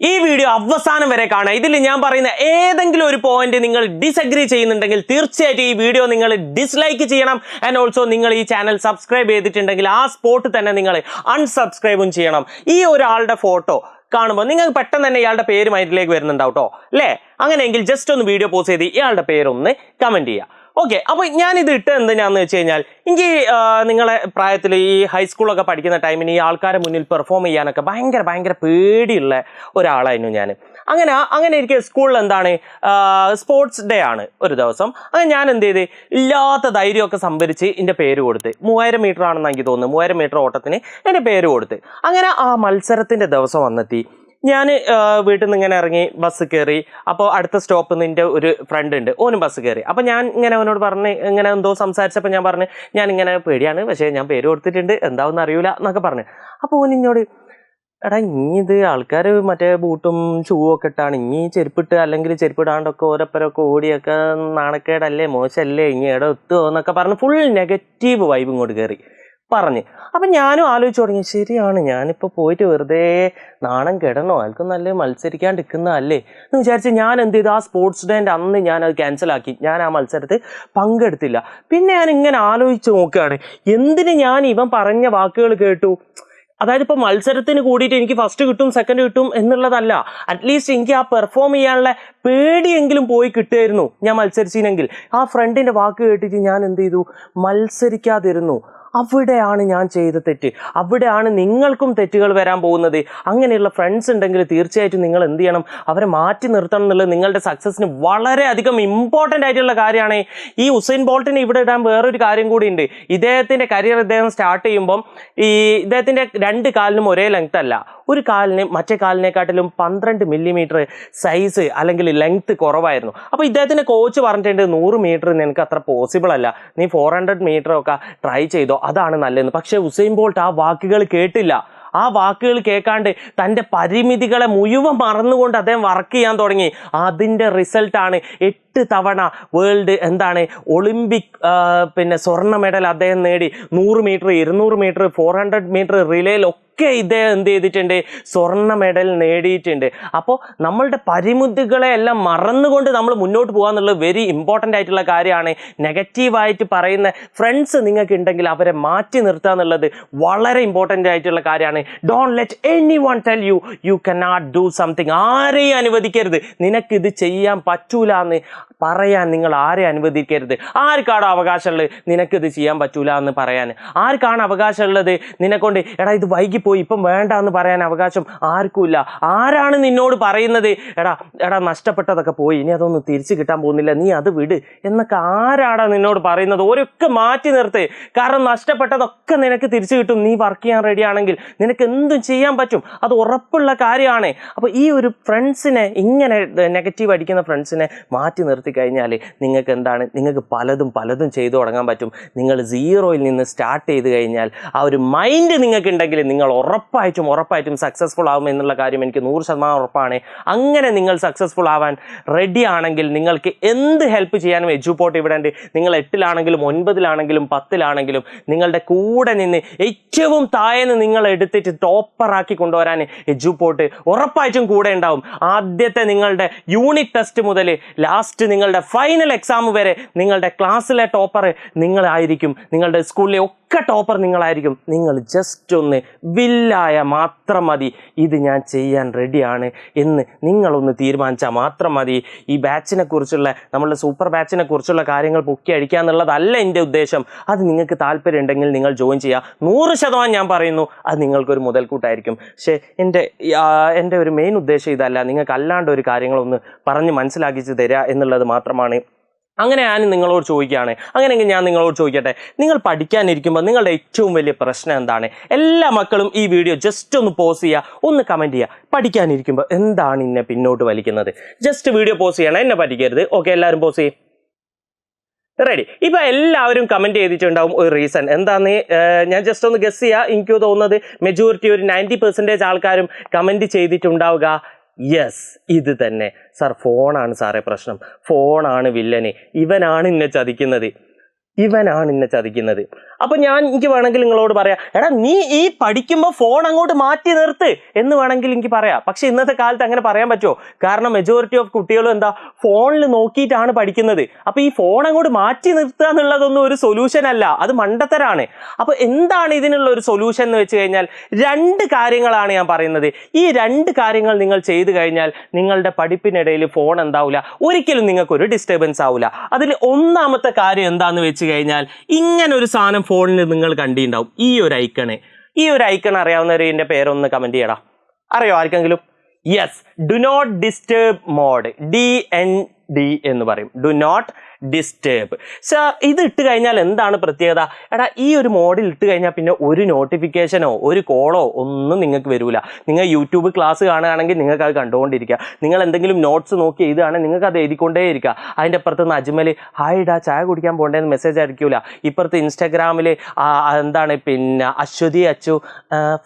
ഈ വീഡിയോ അവസാനം വരെ കാണുക. ഇതിൽ ഞാൻ പറയുന്ന ഏതെങ്കിലും ഒരു പോയിന്റ് നിങ്ങൾ ഡിസഗ്രി ചെയ്യുന്നുണ്ടെങ്കിൽ തീർച്ചയായിട്ടും ഈ വീഡിയോ നിങ്ങൾ ഡിസ്ലൈക്ക് ചെയ്യണം. ആൻഡ് ഓൾസോ നിങ്ങൾ ഈ ചാനൽ സബ്സ്ക്രൈബ് ചെയ്തിട്ടുണ്ടെങ്കിൽ ആ സ്പോട്ട് തന്നെ നിങ്ങൾ അൺസബ്സ്ക്രൈബും ചെയ്യണം. ഈ ഒരാളുടെ ഫോട്ടോ കാണുമ്പോൾ നിങ്ങൾക്ക് പെട്ടെന്ന് തന്നെ ഇയാളുടെ പേര് മൈൻഡിലേക്ക് വരുന്നുണ്ടാവും കേട്ടോ അല്ലേ? അങ്ങനെയെങ്കിൽ ജസ്റ്റ് ഒന്ന് വീഡിയോ പോസ്റ്റ് ചെയ്ത് ഇയാളുടെ പേരൊന്ന് കമൻറ്റ് ചെയ്യുക. ഓക്കെ, അപ്പോൾ ഞാനിത് ഇട്ട് എന്തിനാന്ന് വെച്ച് കഴിഞ്ഞാൽ എനിക്ക് നിങ്ങളെ പ്രായത്തിൽ ഈ ഹൈസ്കൂളൊക്കെ പഠിക്കുന്ന ടൈമിന് ഈ ആൾക്കാരെ മുന്നിൽ പെർഫോം ചെയ്യാനൊക്കെ ഭയങ്കര പേടിയുള്ള ഒരാളായിരുന്നു ഞാൻ. അങ്ങനെ എനിക്ക് സ്കൂളിൽ എന്താണ് സ്പോർട്സ് ഡേ ആണ് ഒരു ദിവസം. അങ്ങനെ ഞാൻ എന്ത് ചെയ്ത് ഇല്ലാത്ത ധൈര്യമൊക്കെ സംഭരിച്ച് എൻ്റെ പേര് കൊടുത്ത് 3000 മീറ്റർ ആണെന്ന് എനിക്ക് തോന്നുന്നു, 3000 മീറ്റർ ഓട്ടത്തിന് എൻ്റെ പേര് കൊടുത്ത്. അങ്ങനെ ആ മത്സരത്തിൻ്റെ ദിവസം വന്നെത്തി. ഞാൻ വീട്ടിൽ നിന്ന് ഇങ്ങനെ ഇറങ്ങി ബസ് കയറി. അപ്പോൾ അടുത്ത സ്റ്റോപ്പിൽ നിന്ന് എൻ്റെ ഒരു ഫ്രണ്ട് ഉണ്ട്, ഓനും ബസ് കയറി. അപ്പോൾ ഞാൻ ഇങ്ങനെ അവനോട് പറഞ്ഞ് ഇങ്ങനെ എന്തോ സംസാരിച്ചപ്പോൾ ഞാൻ പറഞ്ഞു ഞാനിങ്ങനെ പേടിയാണ്, പക്ഷേ ഞാൻ പേര് കൊടുത്തിട്ടുണ്ട്, എന്താവെന്ന് അറിയില്ല എന്നൊക്കെ പറഞ്ഞു. അപ്പോൾ ഓൻ എന്നോട് എടാ ഇനി ഇത് ആൾക്കാർ മറ്റേ ബൂട്ടും ഷൂവും ഒക്കെ ഇട്ടാണ്, ഇനി ചെരുപ്പിട്ട് അല്ലെങ്കിൽ ചെരുപ്പിടാണ്ടൊക്കെ ഓരോപ്പരൊക്കെ ഓടിയൊക്കെ നാണക്കേടല്ലേ, മോശമല്ലേ, ഇനി എവിടെ എത്തുമോ എന്നൊക്കെ പറഞ്ഞ് ഫുൾ നെഗറ്റീവ് വൈബ് ഇങ്ങോട്ട് കയറി പറഞ്ഞ്. അപ്പം ഞാനും ആലോചിച്ച് തുടങ്ങി, ശരിയാണ്, ഞാനിപ്പോൾ പോയിട്ട് വെറുതെ നാണം കെടണോ, ആൾക്കും നല്ല മത്സരിക്കാണ്ടിരിക്കുന്നതല്ലേ എന്ന് വിചാരിച്ച് ഞാൻ എന്ത് ചെയ്തു, ആ സ്പോർട്സ് ഡേൻ്റെ അന്ന് ഞാനത് ക്യാൻസലാക്കി. ഞാൻ ആ മത്സരത്തിൽ പങ്കെടുത്തില്ല. പിന്നെ ഞാൻ ഇങ്ങനെ ആലോചിച്ച് നോക്കുകയാണ്, എന്തിന് ഞാൻ ഇവൻ പറഞ്ഞ വാക്കുകൾ കേട്ടു. അതായത് ഇപ്പോൾ മത്സരത്തിന് കൂടിയിട്ട് എനിക്ക് ഫസ്റ്റ് കിട്ടും സെക്കൻഡ് കിട്ടും എന്നുള്ളതല്ല, അറ്റ്ലീസ്റ്റ് എനിക്ക് ആ പെർഫോം ചെയ്യാനുള്ള പേടിയെങ്കിലും പോയി കിട്ടുമായിരുന്നു ഞാൻ മത്സരിച്ചില്ലെങ്കിൽ. ആ ഫ്രണ്ടിൻ്റെ വാക്ക് കേട്ടിട്ട് ഞാൻ എന്ത് ചെയ്തു, മത്സരിക്കാതിരുന്നു. അവിടെയാണ് ഞാൻ ചെയ്ത തെറ്റ്, അവിടെയാണ് നിങ്ങൾക്കും തെറ്റുകൾ വരാൻ പോകുന്നത്. അങ്ങനെയുള്ള ഫ്രണ്ട്സ് ഉണ്ടെങ്കിൽ തീർച്ചയായിട്ടും നിങ്ങൾ എന്ത് ചെയ്യണം, അവരെ മാറ്റി നിർത്തണം എന്നുള്ളത് നിങ്ങളുടെ സക്സസ്സിന് വളരെയധികം ഇമ്പോർട്ടൻ്റ് ആയിട്ടുള്ള കാര്യമാണ്. ഈ ഉസൈൻ ബോൾട്ടിന് ഇവിടെ ഇടാൻ വേറൊരു കാര്യം കൂടി ഉണ്ട്. ഇദ്ദേഹത്തിൻ്റെ കരിയർ ഇദ്ദേഹം സ്റ്റാർട്ട് ചെയ്യുമ്പം ഇദ്ദേഹത്തിൻ്റെ 2 കാലിനും ഒരേ ലെങ്ത് അല്ല, ഒരു കാലിന് മറ്റേ കാലിനെക്കാട്ടിലും 12 മില്ലിമീറ്റർ സൈസ് അല്ലെങ്കിൽ ലെങ്ത് കുറവായിരുന്നു. അപ്പോൾ ഇദ്ദേഹത്തിൻ്റെ കോച്ച് പറഞ്ഞിട്ടുണ്ട് 100 മീറ്റർ നിനക്ക് അത്ര പോസിബിൾ അല്ല, നീ 400 മീറ്റർ ഒക്കെ ട്രൈ ചെയ്തോ, അതാണ് നല്ലതെന്ന്. പക്ഷേ ഉസൈൻ ബോൾട്ട് ആ വാക്കുകൾ കേട്ടില്ല. ആ വാക്കുകൾ കേൾക്കാണ്ട് തൻ്റെ പരിമിതികളെ മുഴുവൻ മറന്നുകൊണ്ട് അദ്ദേഹം വർക്ക് ചെയ്യാൻ തുടങ്ങി. അതിൻ്റെ റിസൾട്ടാണ് 8 തവണ വേൾഡ് ഒളിമ്പിക് സ്വർണ്ണ മെഡൽ അദ്ദേഹം നേടി. 100 മീറ്റർ 200 മീറ്റർ 400 മീറ്റർ റിലേയിലൊക്കെ ഇദ്ദേഹം എന്ത് ചെയ്തിട്ടുണ്ട്, സ്വർണ്ണ മെഡൽ നേടിയിട്ടുണ്ട്. അപ്പോൾ നമ്മളുടെ പരിമിതികളെ എല്ലാം മറന്നുകൊണ്ട് നമ്മൾ മുന്നോട്ട് പോകുക എന്നുള്ളത് വെരി ഇമ്പോർട്ടൻ്റ് ആയിട്ടുള്ള കാര്യമാണ്. നെഗറ്റീവായിട്ട് പറയുന്ന ഫ്രണ്ട്സ് നിങ്ങൾക്ക് ഉണ്ടെങ്കിൽ അവരെ മാറ്റി നിർത്തുക എന്നുള്ളത് വളരെ ഇമ്പോർട്ടൻ്റ് ആയിട്ടുള്ള കാര്യമാണ്. Don't let any one tell you cannot do something. ആരെയും അനുവദിക്കരുത് നിനക്കിത് ചെയ്യാൻ പറ്റൂല എന്ന് പറയാൻ. നിങ്ങൾ ആരെയും അനുവദിക്കരുത്. ആർക്കാണോ അവകാശമുള്ളത് നിനക്കിത് ചെയ്യാൻ പറ്റൂല എന്ന് പറയാൻ? ആർക്കാണ് അവകാശമുള്ളത് നിന്നെക്കൊണ്ട് എടാ ഇത് വൈകിപ്പോയി ഇപ്പം വേണ്ട എന്ന് പറയാൻ അവകാശം ആർക്കുമില്ല. ആരാണ് നിന്നോട് പറയുന്നത് എടാ നഷ്ടപ്പെട്ടതൊക്കെ പോയി, ഇനി അതൊന്നും തിരിച്ചു കിട്ടാൻ പോകുന്നില്ല, നീ അത് വിട് എന്നൊക്കെ ആരാടാ നിന്നോട് പറയുന്നത്? ഓരൊക്കെ മാറ്റി നിർത്ത്. കാരണം നഷ്ടപ്പെട്ടതൊക്കെ നിനക്ക് തിരിച്ചു കിട്ടും. നീ വർക്ക് ചെയ്യാൻ റെഡി ആണെങ്കിൽ നിനക്ക് എന്തും ചെയ്യാൻ പറ്റും, അത് ഉറപ്പുള്ള കാര്യമാണ്. അപ്പോൾ ഈ ഒരു ഫ്രണ്ട്സിനെ, ഇങ്ങനെ നെഗറ്റീവ് അടിക്കുന്ന ഫ്രണ്ട്സിനെ മാറ്റി നിർത്തി കഴിഞ്ഞാൽ നിങ്ങൾക്ക് പലതും ചെയ്തു തുടങ്ങാൻ പറ്റും. നിങ്ങൾ 0യിൽ നിന്ന് സ്റ്റാർട്ട് ചെയ്ത് കഴിഞ്ഞാൽ ആ ഒരു മൈൻഡ് നിങ്ങൾക്ക് ഉണ്ടെങ്കിൽ നിങ്ങൾ ഉറപ്പായിട്ടും സക്സസ്ഫുൾ ആവും എന്നുള്ള കാര്യം എനിക്ക് 100% ഉറപ്പാണ്. അങ്ങനെ നിങ്ങൾ സക്സസ്ഫുൾ ആവാൻ റെഡി ആണെങ്കിൽ നിങ്ങൾക്ക് എന്ത് ഹെൽപ്പ് ചെയ്യാനും എഡ്യൂപോർട്ട് ഇവിടെ ഉണ്ട്. നിങ്ങൾ 8ലാണെങ്കിലും 9ലാണെങ്കിലും 10ലാണെങ്കിലും നിങ്ങളുടെ കൂടെ നിന്ന് ഏറ്റവും താഴെന്ന് നിങ്ങൾ എടുത്തിട്ട് ടോപ്പറാക്കി കൊണ്ടുവരാൻ എഡ്യൂപോർട്ട് ഉറപ്പായിട്ടും കൂടെ ഉണ്ടാവും. ആദ്യത്തെ നിങ്ങളുടെ യൂണിറ്റ് ടെസ്റ്റ് മുതൽ ലാസ്റ്റ് നിങ്ങളുടെ ഫൈനൽ എക്സാം വരെ നിങ്ങളുടെ ക്ലാസ്സിലെ ടോപ്പർ നിങ്ങളായിരിക്കും, നിങ്ങളുടെ സ്കൂളിലെ ഒക്കെ ടോപ്പർ നിങ്ങളായിരിക്കും. നിങ്ങൾ ജസ്റ്റ് ഒന്ന് വില്ലായ മാത്രം മതി, ഇത് ഞാൻ ചെയ്യാൻ റെഡിയാണ് എന്ന് നിങ്ങളൊന്ന് തീരുമാനിച്ചാൽ മാത്രം മതി. ഈ ബാച്ചിനെ കുറിച്ചുള്ള, നമ്മളുടെ സൂപ്പർ ബാച്ചിനെ കുറിച്ചുള്ള കാര്യങ്ങൾ പൊക്കി അടിക്കുക എന്നുള്ളതല്ല എൻ്റെ ഉദ്ദേശം. അത് നിങ്ങൾക്ക് താല്പര്യം ഉണ്ടെങ്കിൽ നിങ്ങൾ ജോയിൻ ചെയ്യുക. 100% ഞാൻ പറയുന്നു അത് നിങ്ങൾക്കൊരു മുതൽക്കൂട്ടായിരിക്കും. പക്ഷേ എൻ്റെ ഒരു മെയിൻ ഉദ്ദേശം ഇതല്ല, നിങ്ങൾക്ക് അല്ലാണ്ട് ഒരു കാര്യങ്ങളൊന്ന് പറഞ്ഞ് മനസ്സിലാക്കിച്ച് തരിക എന്നുള്ളത് മാത്രമാണ്. അങ്ങനെ ഞാൻ നിങ്ങളോട് ചോദിക്കുകയാണ്. അങ്ങനെയെങ്കിൽ ഞാൻ നിങ്ങളോട് ചോദിക്കട്ടെ, നിങ്ങൾ പഠിക്കാനിരിക്കുമ്പോൾ നിങ്ങളുടെ ഏറ്റവും വലിയ പ്രശ്നം എന്താണ്? എല്ലാ മക്കളും ഈ വീഡിയോ ജസ്റ്റ് ഒന്ന് പോസ് ചെയ്യുക, ഒന്ന് കമൻറ്റ് ചെയ്യുക. പഠിക്കാനിരിക്കുമ്പോൾ എന്താണ് എന്നെ പിന്നോട്ട് വലിക്കുന്നത്? ജസ്റ്റ് വീഡിയോ പോസ് ചെയ്യണം, എന്നെ പഠിക്കരുത്. ഓക്കെ, എല്ലാവരും പോസ് ചെയ്യും. റെഡി? ഇപ്പം എല്ലാവരും കമൻറ്റ് ചെയ്തിട്ടുണ്ടാവും ഒരു റീസൺ. എന്താന്ന് ഞാൻ ജസ്റ്റ് ഒന്ന് ഗസ് ചെയ്യുക. എനിക്ക് തോന്നുന്നത് മെജോറിറ്റി ഒരു 90% ആൾക്കാരും കമൻറ്റ് ചെയ്തിട്ടുണ്ടാവുക യെസ് ഇത് തന്നെ സാർ, ഫോണാണ് സാറേ പ്രശ്നം, ഫോണാണ് വില്ലന്, ഇവനാണ് എന്നെ ചതിക്കുന്നത്. ഇവനാണ് എന്നെ ചതിക്കുന്നത്. അപ്പൊ എനിക്ക് വേണമെങ്കിൽ നിങ്ങളോട് പറയാം, എടാ നീ ഈ പഠിക്കുമ്പോൾ ഫോൺ അങ്ങോട്ട് മാറ്റി നിർത്ത് എന്ന് വേണമെങ്കിൽ എനിക്ക് പറയാം. പക്ഷെ ഇന്നത്തെ കാലത്ത് അങ്ങനെ പറയാൻ പറ്റുമോ? കാരണം മെജോറിറ്റി ഓഫ് കുട്ടികളും എന്താ ഫോണിൽ നോക്കിയിട്ടാണ് പഠിക്കുന്നത്. അപ്പൊ ഈ ഫോൺ അങ്ങോട്ട് മാറ്റി നിർത്തുക എന്നുള്ളതൊന്നും ഒരു സൊല്യൂഷൻ അല്ല, അത് മണ്ടത്തരാണ്. അപ്പൊ എന്താണ് ഇതിനുള്ള ഒരു സൊല്യൂഷൻ എന്ന് വെച്ച് കഴിഞ്ഞാൽ 2 കാര്യങ്ങളാണ് ഞാൻ പറയുന്നത്. ഈ 2 കാര്യങ്ങൾ നിങ്ങൾ ചെയ്തു കഴിഞ്ഞാൽ നിങ്ങളുടെ പഠിപ്പിനിടയിൽ ഫോൺ എന്താവില്ല, ഒരിക്കലും നിങ്ങൾക്കൊരു ഡിസ്റ്റർബൻസ് ആവില്ല. അതിൽ ഒന്നാമത്തെ കാര്യം എന്താന്ന് വെച്ച് കഴിഞ്ഞാൽ, ഇങ്ങനെ ഒരു സാധനം ഫോണിൽ നിങ്ങൾ കണ്ടിട്ടുണ്ടാവും, ഈ ഒരു ഐക്കൺ അറിയാവുന്നവർ ഇതിന്റെ പേരൊന്ന് കമന്റ് ചെയ്യടാ. അറിയോ ആർക്കെങ്കിലും? Yes, do not disturb mode, DND എന്ന് പറയും, ഡു നോട്ട് ഡിസ്റ്റർബ്. സാർ ഇത് ഇട്ട് കഴിഞ്ഞാൽ എന്താണ് പ്രത്യേകത? എടാ ഈ ഒരു മോഡിൽ ഇട്ട് കഴിഞ്ഞാൽ പിന്നെ ഒരു നോട്ടിഫിക്കേഷനോ ഒരു കോളോ ഒന്നും നിങ്ങൾക്ക് വരില്ല. നിങ്ങൾ യൂട്യൂബ് ക്ലാസ് കാണുകയാണെങ്കിൽ നിങ്ങൾക്ക് അത് കണ്ടുകൊണ്ടിരിക്കുക. നിങ്ങൾ എന്തെങ്കിലും നോട്ട്സ് നോക്കി എഴുതുകയാണെങ്കിൽ നിങ്ങൾക്ക് അത് എഴുതിക്കൊണ്ടേ ഇരിക്കുക. അതിൻ്റെ അപ്പുറത്ത് അജ്മൽ ഹായ് ഇടാ ചായ കുടിക്കാൻ പോകേണ്ടതെന്ന് മെസ്സേജ് അയക്കില്ല. ഇപ്പുറത്ത് ഇൻസ്റ്റാഗ്രാമിൽ എന്താണ് പിന്നെ അശ്വതി അച്ചു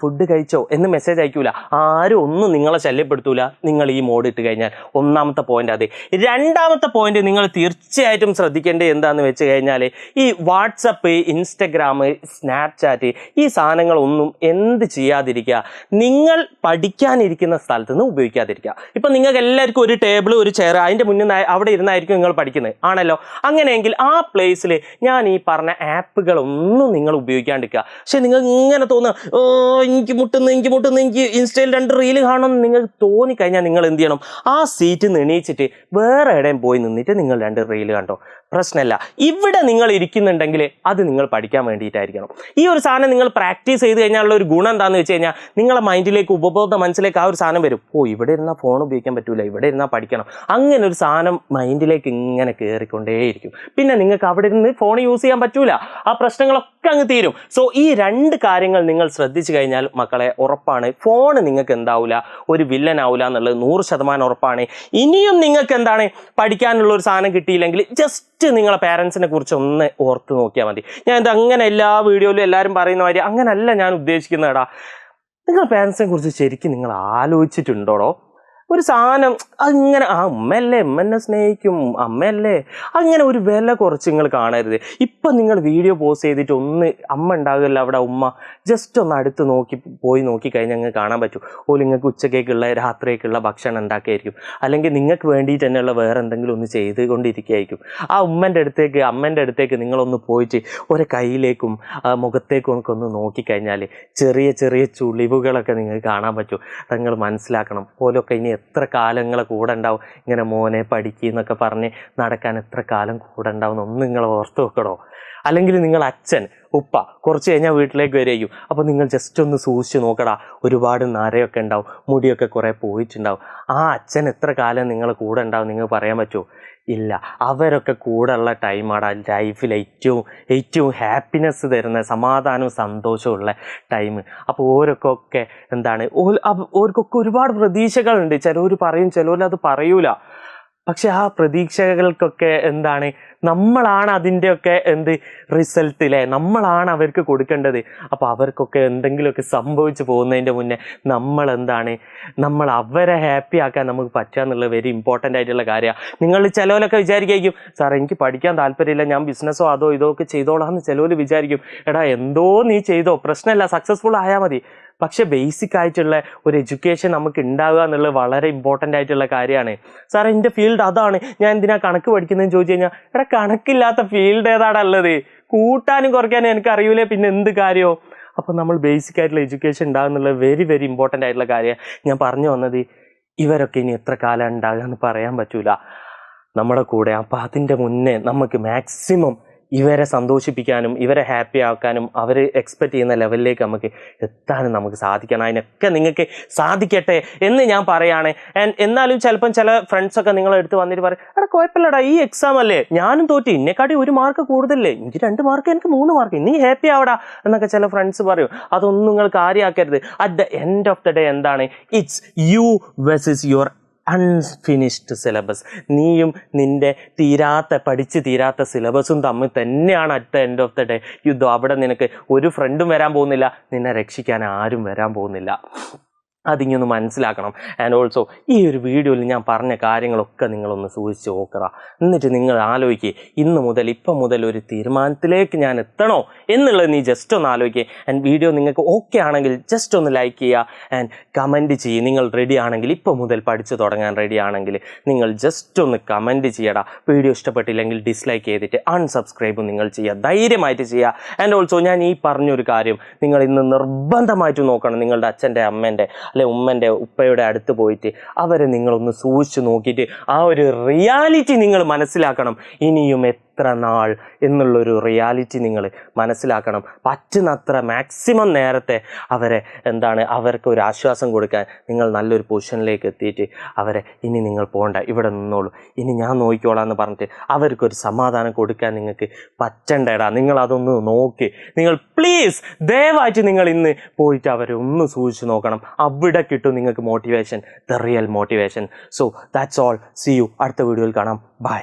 ഫുഡ് കഴിച്ചോ എന്ന് മെസ്സേജ് അയക്കൂല. ആരും ഒന്നും നിങ്ങളെ ശല്യപ്പെടുത്തൂല നിങ്ങൾ ഈ മോഡ് ഇട്ട് കഴിഞ്ഞാൽ. ഒന്നാമത്തെ പോയിന്റ് അത്. രണ്ടാമത്തെ പോയിന്റ് നിങ്ങൾ തീർച്ചയായിട്ടും ശ്രദ്ധിക്കേണ്ടത് എന്താണെന്ന് വെച്ച് കഴിഞ്ഞാൽ, ഈ വാട്സപ്പ്, ഇൻസ്റ്റഗ്രാം, സ്നാപ്ചാറ്റ് ഈ സാധനങ്ങളൊന്നും എന്ത് ചെയ്യാതിരിക്കുക, നിങ്ങൾ പഠിക്കാനിരിക്കുന്ന സ്ഥലത്ത് നിന്ന് ഉപയോഗിക്കാതിരിക്കുക. ഇപ്പം നിങ്ങൾക്ക് എല്ലാവർക്കും ഒരു ടേബിൾ ഒരു ചെയർ അതിൻ്റെ മുന്നിൽ അവിടെ ഇരുന്നായിരിക്കും നിങ്ങൾ പഠിക്കുന്നത് ആണല്ലോ. അങ്ങനെയെങ്കിൽ ആ പ്ലേസിൽ ഞാൻ ഈ പറഞ്ഞ ആപ്പുകളൊന്നും നിങ്ങൾ ഉപയോഗിക്കാണ്ടിരിക്കുക. പക്ഷെ നിങ്ങൾ ഇങ്ങനെ തോന്നുക, എനിക്ക് മുട്ടുന്നു എനിക്ക് ഇൻസ്റ്റയിൽ 2 റീല് കാണുമെന്ന് നിങ്ങൾക്ക് തോന്നിക്കഴിഞ്ഞാൽ നിങ്ങൾ എന്ത് ചെയ്യണം? ആ സീറ്റ് എണീച്ചിട്ട് വേറെ എവിടെയും പോയി നിന്നിട്ട് നിങ്ങൾ 2 റീല് കണ്ടോ, പ്രശ്നമില്ല. ഇവിടെ നിങ്ങൾ ഇരിക്കുന്നുണ്ടെങ്കിൽ അത് നിങ്ങൾ പഠിക്കാൻ വേണ്ടിയിട്ടായിരിക്കണം. ഈ ഒരു സാധനം നിങ്ങൾ പ്രാക്ടീസ് ചെയ്ത് കഴിഞ്ഞാലുള്ള ഒരു ഗുണം എന്താണെന്ന് വെച്ച് കഴിഞ്ഞാൽ, നിങ്ങളെ മൈൻഡിലേക്ക് ഉപബോധ മനസ്സിലേക്ക് ആ ഒരു സാധനം വരും. ഇവിടെ ഇരുന്നാൽ ഫോൺ ഉപയോഗിക്കാൻ പറ്റൂല, ഇവിടെ ഇരുന്നാൽ പഠിക്കണം. അങ്ങനെ ഒരു സാധനം മൈൻഡിലേക്ക് ഇങ്ങനെ കയറിക്കൊണ്ടേയിരിക്കും. പിന്നെ നിങ്ങൾക്ക് അവിടെ ഇരുന്ന് ഫോൺ യൂസ് ചെയ്യാൻ പറ്റൂല. ആ പ്രശ്നങ്ങളൊക്കെ അങ്ങ് തീരും. സോ ഈ 2 കാര്യങ്ങൾ നിങ്ങൾ ശ്രദ്ധിച്ചു കഴിഞ്ഞാൽ മക്കളെ, ഉറപ്പാണ് ഫോൺ നിങ്ങൾക്ക് എന്താവില്ല, ഒരു വില്ലനാവില്ല എന്നുള്ളത് 100% ഉറപ്പാണ്. ഇനിയും നിങ്ങൾക്ക് എന്താണ് പഠിക്കാനുള്ള ഒരു സാധനം കിട്ടിയില്ലെങ്കിൽ ജസ്റ്റ് നിങ്ങളെ പാരൻസിനെ കുറിച്ച് ഒന്ന് ഓർത്ത് നോക്കിയാൽ മതി. ഞാൻ ഇത് അങ്ങനെ എല്ലാ വീഡിയോയിലും എല്ലാവരും പറയുന്ന മാതിരി അങ്ങനല്ല ഞാൻ ഉദ്ദേശിക്കുന്നതാടാ. നിങ്ങൾ പാരൻസിനെ കുറിച്ച് ശരിക്കും നിങ്ങൾ ആലോചിച്ചിട്ടുണ്ടോടോ? ഒരു സാധനം അങ്ങനെ അമ്മയല്ലേ, അമ്മ എന്നെ സ്നേഹിക്കും, അമ്മയല്ലേ, അങ്ങനെ ഒരു വില കുറച്ച് നിങ്ങൾ കാണരുത്. ഇപ്പം നിങ്ങൾ വീഡിയോ പോസ്റ്റ് ചെയ്തിട്ട് അമ്മ ഉണ്ടാകില്ല അവിടെ, ഉമ്മ ജസ്റ്റ് ഒന്ന് അടുത്ത് പോയി നോക്കിക്കഴിഞ്ഞാൽ നിങ്ങൾക്ക് കാണാൻ പറ്റും. നിങ്ങൾക്ക് ഉച്ചക്കേക്കുള്ള രാത്രിയേക്കുള്ള ഭക്ഷണം ഉണ്ടാക്കിയായിരിക്കും, അല്ലെങ്കിൽ നിങ്ങൾക്ക് വേണ്ടിയിട്ട് തന്നെയുള്ള വേറെ എന്തെങ്കിലും ഒന്ന് ചെയ്തുകൊണ്ടിരിക്കുകയായിരിക്കും. ആ അമ്മേൻ്റെ അടുത്തേക്ക് നിങ്ങളൊന്ന് പോയിട്ട് ഒരു കയ്യിലേക്കും മുഖത്തേക്കും ഒക്കെ ഒന്ന് നോക്കിക്കഴിഞ്ഞാൽ ചെറിയ ചെറിയ ചുളിവുകളൊക്കെ നിങ്ങൾക്ക് കാണാൻ പറ്റും. നിങ്ങൾ മനസ്സിലാക്കണം, പോലൊക്കെ ഇനി എത്ര കാലങ്ങളെ കൂടെ ഉണ്ടാവും ഇങ്ങനെ മോനെ പഠിക്കുന്നൊക്കെ പറഞ്ഞ് നടക്കാൻ, എത്ര കാലം കൂടെ ഉണ്ടാവും ഒന്ന് നിങ്ങൾ ഓർത്ത് വെക്കണോ? അല്ലെങ്കിൽ നിങ്ങൾ അച്ഛൻ ഉപ്പ കുറച്ച് കഴിഞ്ഞാൽ വീട്ടിലേക്ക് വരികയും, അപ്പോൾ നിങ്ങൾ ജസ്റ്റ് ഒന്ന് സൂക്ഷിച്ച് നോക്കടാ, ഒരുപാട് നരയൊക്കെ ഉണ്ടാവും, മുടിയൊക്കെ കുറേ പോയിട്ടുണ്ടാവും. ആ അച്ഛൻ എത്ര കാലം നിങ്ങളെ കൂടെ ഉണ്ടാവും നിങ്ങൾക്ക് പറയാൻ പറ്റുമോ? ഇല്ല. അവരൊക്കെ കൂടെ ഉള്ള ടൈമാണ് ലൈഫിൽ ഏറ്റവും ഹാപ്പിനെസ് തരുന്ന, സമാധാനവും സന്തോഷമുള്ള ടൈം. അപ്പോൾ ഓരോക്കെ എന്താണ്, ഓർക്കൊക്കെ ഒരുപാട് പ്രതീക്ഷകളുണ്ട്. ചിലവർ പറയും, ചിലവർ അത് പറയൂല. പക്ഷെ ആ പ്രതീക്ഷകൾക്കൊക്കെ എന്താണ്, നമ്മളാണ് അതിൻ്റെയൊക്കെ റിസൾട്ടിലെ നമ്മളാണ് അവർക്ക് കൊടുക്കേണ്ടത്. അപ്പോൾ അവർക്കൊക്കെ എന്തെങ്കിലുമൊക്കെ സംഭവിച്ചു പോകുന്നതിൻ്റെ മുന്നേ നമ്മൾ അവരെ ഹാപ്പി ആക്കാൻ നമുക്ക് പറ്റുക എന്നുള്ളത് വെരി ഇമ്പോർട്ടൻ്റ് ആയിട്ടുള്ള കാര്യമാണ്. നിങ്ങൾ ചിലവരൊക്കെ വിചാരിക്കും, സാർ എനിക്ക് പഠിക്കാൻ താല്പര്യമില്ല, ഞാൻ ബിസിനസ്സോ അതോ ഇതോ ഒക്കെ ചെയ്തോളാം എന്ന് ചിലവർ വിചാരിക്കും. എടാ എന്തോ നീ ചെയ്തോ, പ്രശ്നമില്ല, സക്സസ്ഫുൾ ആയാൽ മതി. പക്ഷെ ബേസിക് ആയിട്ടുള്ള ഒരു എഡ്യൂക്കേഷൻ നമുക്ക് ഉണ്ടാവുക എന്നുള്ളത് വളരെ ഇമ്പോർട്ടൻ്റ് ആയിട്ടുള്ള കാര്യമാണ്. സാർ എൻ്റെ ഫീൽഡ് അതാണ്, ഞാൻ എന്തിനാ കണക്ക് പഠിക്കുന്നതെന്ന് ചോദിച്ചു കഴിഞ്ഞാൽ, എടാ കണക്കില്ലാത്ത ഫീൽഡ് ഏതാണുള്ളത്? കൂട്ടാനും കുറയ്ക്കാനും എനിക്ക് അറിയൂലേ, പിന്നെ എന്ത് കാര്യമോ? അപ്പോൾ നമ്മൾ ബേസിക് ആയിട്ടുള്ള എഡ്യൂക്കേഷൻ ഉണ്ടാകുന്നുള്ളത് വെരി വെരി ഇമ്പോർട്ടൻ്റ് ആയിട്ടുള്ള കാര്യമാണ്. ഞാൻ പറഞ്ഞു വന്നത്, ഇവരൊക്കെ ഇനി എത്ര കാലം ഉണ്ടാകുക എന്ന് പറയാൻ പറ്റൂല നമ്മുടെ കൂടെ. അപ്പോൾ അതിൻ്റെ മുന്നേ നമുക്ക് മാക്സിമം ഇവരെ സന്തോഷിപ്പിക്കാനും ഇവരെ ഹാപ്പി ആക്കാനും അവർ എക്സ്പെക്റ്റ് ചെയ്യുന്ന ലെവലിലേക്ക് നമുക്ക് എത്താനും നമുക്ക് സാധിക്കണം. അതിനൊക്കെ നിങ്ങൾക്ക് സാധിക്കട്ടെ എന്ന് ഞാൻ പറയുകയാണ്. എന്നാലും ചിലപ്പം ചില ഫ്രണ്ട്സൊക്കെ നിങ്ങളെടുത്ത് വന്നിട്ട് പറയും, എടാ കുഴപ്പമില്ലടാ, ഈ എക്സാം അല്ലേ, ഞാനും തോറ്റി, എന്നെക്കാട്ടി 1 മാർക്ക് കൂടുതലല്ലേ, എനിക്ക് 2 മാർക്ക് എനിക്ക് 3 മാർക്ക്, നീ ഹാപ്പി ആവടാ എന്നൊക്കെ ചില ഫ്രണ്ട്സ് പറയും. അതൊന്നും നിങ്ങൾ കാര്യമാക്കരുത്. At the end of the day എന്താണ്, it's you versus your unfinished syllabus. നീയും നിൻ്റെ പഠിച്ച് തീരാത്ത സിലബസും തമ്മിൽ തന്നെയാണ് at the end of the day യുദ്ധം. അവിടെ നിനക്ക് ഒരു ഫ്രണ്ടും വരാൻ പോകുന്നില്ല, നിന്നെ രക്ഷിക്കാൻ ആരും വരാൻ പോകുന്നില്ല. അതിങ്ങനെ ഒന്ന് മനസ്സിലാക്കണം. ആൻഡ് ഓൾസോ ഈ ഒരു വീഡിയോയിൽ ഞാൻ പറഞ്ഞ കാര്യങ്ങളൊക്കെ നിങ്ങളൊന്ന് സൂക്ഷിച്ച് നോക്കുക. എന്നിട്ട് നിങ്ങൾ ആലോചിക്കുക, ഇപ്പം മുതൽ ഒരു തീരുമാനത്തിലേക്ക് ഞാൻ എത്തണോ എന്നുള്ളത് നീ ജസ്റ്റ് ഒന്ന് ആലോചിക്കുക. ആൻഡ് വീഡിയോ നിങ്ങൾക്ക് ഓക്കെ ആണെങ്കിൽ ജസ്റ്റ് ഒന്ന് ലൈക്ക് ചെയ്യുക ആൻഡ് കമൻറ്റ് ചെയ്യുക. നിങ്ങൾ റെഡി ആണെങ്കിൽ, ഇപ്പം മുതൽ പഠിച്ചു തുടങ്ങാൻ റെഡി ആണെങ്കിൽ നിങ്ങൾ ജസ്റ്റ് ഒന്ന് കമൻറ്റ് ചെയ്യടാ. വീഡിയോ ഇഷ്ടപ്പെട്ടില്ലെങ്കിൽ ഡിസ്ലൈക്ക് ചെയ്തിട്ട് അൺസബ്സ്ക്രൈബും നിങ്ങൾ ചെയ്യുക, ധൈര്യമായിട്ട് ചെയ്യുക. ആൻഡ് ഓൾസോ ഞാൻ ഈ പറഞ്ഞൊരു കാര്യം നിങ്ങൾ ഇന്ന് നിർബന്ധമായിട്ട് നോക്കണം. നിങ്ങളുടെ അച്ഛൻ്റെ, അമ്മേൻ്റെ, അല്ലെ ഉമ്മൻ്റെ, ഉപ്പയുടെ അടുത്ത് പോയിട്ട് അവരെ നിങ്ങളൊന്ന് സൂക്ഷിച്ച് നോക്കിയിട്ട് ആ ഒരു റിയാലിറ്റി നിങ്ങൾ മനസ്സിലാക്കണം. ഇനിയും എത്ര നാൾ എന്നുള്ളൊരു റിയാലിറ്റി നിങ്ങൾ മനസ്സിലാക്കണം. പറ്റുന്നത്ര മാക്സിമം നേരത്തെ അവർക്ക് ഒരു ആശ്വാസം കൊടുക്കാൻ നിങ്ങൾ നല്ലൊരു പൊസിഷനിലേക്ക് എത്തിയിട്ട് അവരെ ഇനി നിങ്ങൾ പോകണ്ട, ഇവിടെ നിന്നോളൂ, ഇനി ഞാൻ നോക്കിക്കോളാം എന്ന് പറഞ്ഞിട്ട് അവർക്കൊരു സമാധാനം കൊടുക്കാൻ നിങ്ങൾക്ക് പറ്റണ്ടേടാ. നിങ്ങളതൊന്ന് നോക്കി, നിങ്ങൾ പ്ലീസ് ദയവായിട്ട് നിങ്ങൾ ഇന്ന് പോയിട്ട് അവരെ ഒന്ന് സൂക്ഷിച്ച് നോക്കണം. അവിടെ കിട്ടും നിങ്ങൾക്ക് motivation, the real motivation. So that's all. See you. അടുത്ത വീഡിയോയിൽ കാണാം. ബൈ.